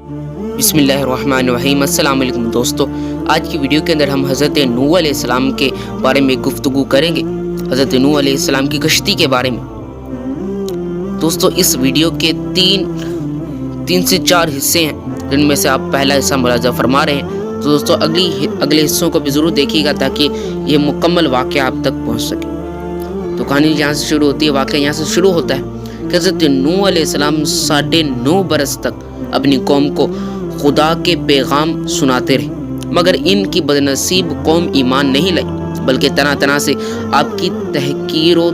بسم اللہ الرحمن الرحیم۔ السلام علیکم دوستو، آج کی ویڈیو کے اندر ہم حضرت نوح علیہ السلام کے بارے میں گفتگو کریں گے، حضرت نوح علیہ السلام کی کشتی کے بارے میں۔ دوستو اس ویڈیو کے تین سے چار حصے ہیں، جن میں سے آپ پہلا حصہ ملاحظہ فرما رہے ہیں۔ تو دوستو اگلے حصوں کو بھی ضرور دیکھیے گا تاکہ یہ مکمل واقعہ آپ تک پہنچ سکے۔ تو کہانی یہاں سے شروع ہوتی ہے، واقعہ یہاں سے شروع ہوتا ہے کہ حضرت نوح علیہ السلام 9.5 برس تک اپنی قوم کو خدا کے پیغام سناتے رہے، مگر ان کی بدنصیب قوم ایمان نہیں لائی، بلکہ طرح طرح سے آپ کی تحقیر و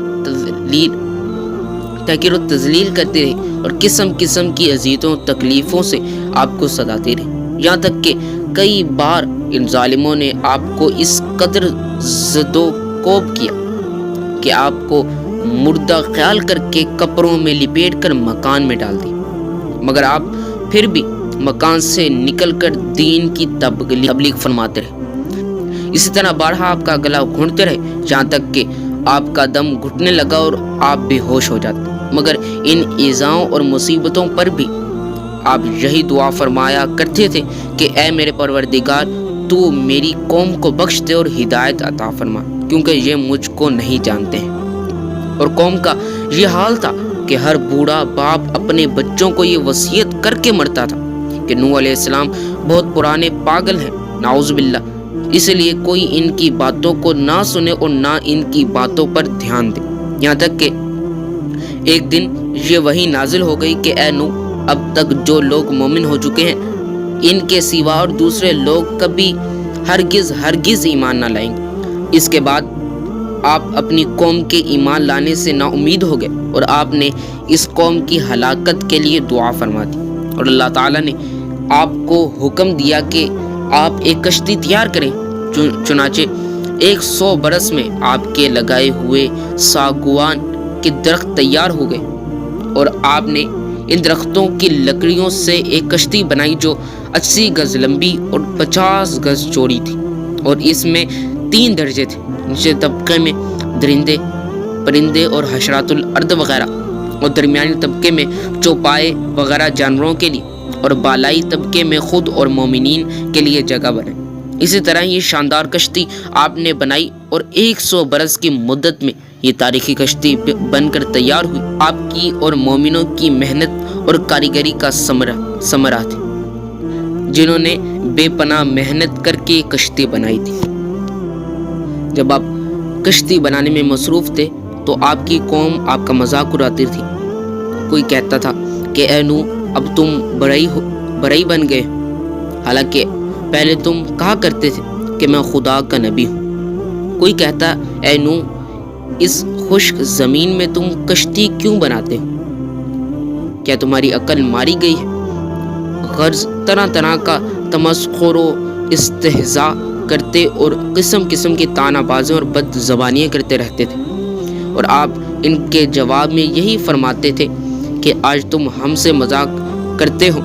تذلیل کرتے رہے اور قسم قسم کی اذیتوں و تکلیفوں سے آپ کو ستاتے رہے، یہاں تک کہ کئی بار ان ظالموں نے آپ کو اس قدر زد و کوب کیا کہ آپ کو مردہ خیال کر کے کپڑوں میں لپیٹ کر مکان میں ڈال دی، مگر آپ پھر بھی مکان سے نکل کر دین کی تبلیغ فرماتے رہے۔ اسی طرح بارہا آپ کا گلا گھونٹتے رہے، جہاں تک کہ آپ کا دم گھٹنے لگا اور آپ بے ہوش ہو جاتے، مگر ان ایذاؤں اور مصیبتوں پر بھی آپ یہی دعا فرمایا کرتے تھے کہ اے میرے پروردگار، تو میری قوم کو بخش دے اور ہدایت عطا فرما، کیونکہ یہ مجھ کو نہیں جانتے ہیں۔ اور قوم کا یہ حال تھا کہ ہر بوڑھا باپ اپنے بچوں کو یہ وصیت کر کے مرتا تھا کہ نوح علیہ السلام بہت پرانے پاگل ہیں، نعوذ باللہ، اس لیے کوئی ان کی باتوں کو نہ سنے اور نہ ان کی باتوں پر دھیان دے۔ یہاں تک کہ ایک دن یہ وحی نازل ہو گئی کہ اے نوح، اب تک جو لوگ مومن ہو چکے ہیں، ان کے سوا اور دوسرے لوگ کبھی ہرگز ایمان نہ لائیں گے۔ اس کے بعد آپ اپنی قوم کے ایمان لانے سے نا امید ہو گئے اور آپ نے اس قوم کی ہلاکت کے لیے دعا فرما دی، اور اللہ تعالیٰ نے آپ کو حکم دیا کہ آپ ایک کشتی تیار کریں۔ چنانچہ 100 برس میں آپ کے لگائے ہوئے ساگوان کے درخت تیار ہو گئے، اور آپ نے ان درختوں کی لکڑیوں سے ایک کشتی بنائی جو 80 گز لمبی اور 50 گز چوڑی تھی، اور اس میں 3 درجے تھے، نیچے طبقے میں درندے پرندے اور حشرات الارض وغیرہ، اور درمیانی طبقے میں چوپائے وغیرہ جانوروں کے لیے، اور بالائی طبقے میں خود اور مومنین کے لیے جگہ بنائی۔ اسی طرح یہ شاندار کشتی آپ نے بنائی، اور 100 برس کی مدت میں یہ تاریخی کشتی بن کر تیار ہوئی، آپ کی اور مومنوں کی محنت اور کاریگری کا ثمرہ تھی، جنہوں نے بے پناہ محنت کر کے کشتی بنائی تھی۔ جب آپ کشتی بنانے میں مصروف تھے تو آپ کی قوم آپ کا مذاق اڑاتی تھی۔ کوئی کہتا تھا کہ اے نوح، اب تم بڑئی بن گئے، حالانکہ پہلے تم کہا کرتے تھے کہ میں خدا کا نبی ہوں۔ کوئی کہتا اے نوح، اس خشک زمین میں تم کشتی کیوں بناتے ہو؟ کیا تمہاری عقل ماری گئی ہے؟ غرض طرح طرح کا تمسخر و استہزاء کرتے اور قسم قسم کی طعنہ بازیاں اور بد زبانیاں کرتے رہتے تھے، اور آپ ان کے جواب میں یہی فرماتے تھے کہ آج تم ہم سے مذاق کرتے ہو،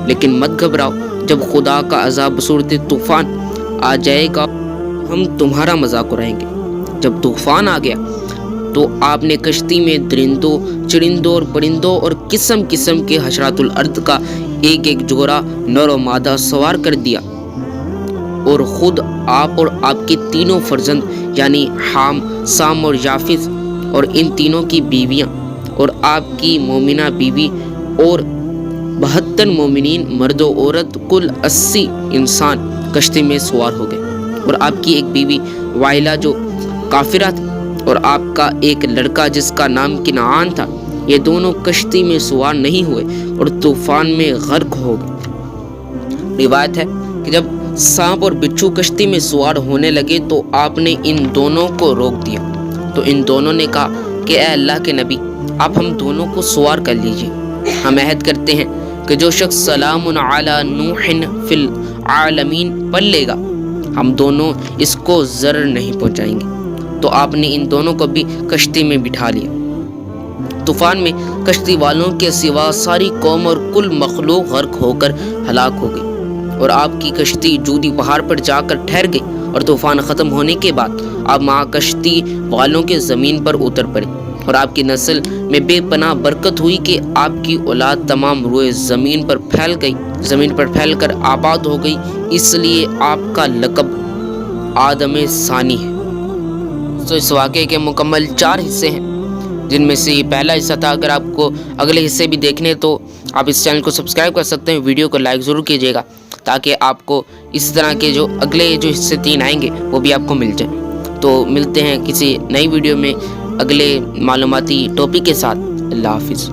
لیکن مت گھبراؤ، جب خدا کا عذاب بصورت طوفان آ جائے گا ہم تمہارا مذاق اڑائیں گے۔ جب طوفان آ گیا تو آپ نے کشتی میں درندوں، چرندوں اور پرندوں اور قسم قسم کے حشرات الارض کا ایک ایک جوڑا نر و مادہ سوار کر دیا، اور خود آپ اور آپ کے تینوں فرزند یعنی حام، سام اور یافث، اور ان تینوں کی بیویاں، اور آپ کی مومنہ بیوی، اور 72 مومنین مرد و عورت، کل 80 انسان کشتی میں سوار ہو گئے، اور آپ کی ایک بیوی وائلہ جو کافرہ تھی، اور آپ کا ایک لڑکا جس کا نام کنعان تھا، یہ دونوں کشتی میں سوار نہیں ہوئے اور طوفان میں غرق ہو گئے۔ روایت ہے کہ جب سانپ اور بچھو کشتی میں سوار ہونے لگے تو آپ نے ان دونوں کو روک دیا، تو ان دونوں نے کہا کہ اے اللہ کے نبی، آپ ہم دونوں کو سوار کر لیجئے، ہم عہد کرتے ہیں کہ جو شخص سلام علی نوح فی العالمین پڑھ لے گا، ہم دونوں اس کو ضرر نہیں پہنچائیں گے۔ تو آپ نے ان دونوں کو بھی کشتی میں بٹھا لیا۔ طوفان میں کشتی والوں کے سوا ساری قوم اور کل مخلوق غرق ہو کر ہلاک ہو گئی، اور آپ کی کشتی جودی پہاڑ پر جا کر ٹھہر گئی، اور طوفان ختم ہونے کے بعد آپ کشتی والوں کے زمین پر اتر پڑے، اور آپ کی نسل میں بے پناہ برکت ہوئی کہ آپ کی اولاد تمام روئے زمین پر پھیل کر آباد ہو گئی، اس لیے آپ کا لقب آدم ثانی ہے۔ تو اس واقعے کے مکمل 4 حصے ہیں، جن میں سے یہ پہلا حصہ تھا۔ اگر آپ کو اگلے حصے بھی دیکھنے تو آپ اس چینل کو سبسکرائب کر سکتے ہیں، ویڈیو کو لائک ضرور کیجیے گا تاکہ آپ کو اس طرح کے جو اگلے حصے 3 آئیں گے وہ بھی آپ کو مل جائیں۔ تو ملتے ہیں کسی نئی ویڈیو میں اگلے معلوماتی ٹاپک کے ساتھ۔ اللہ حافظ۔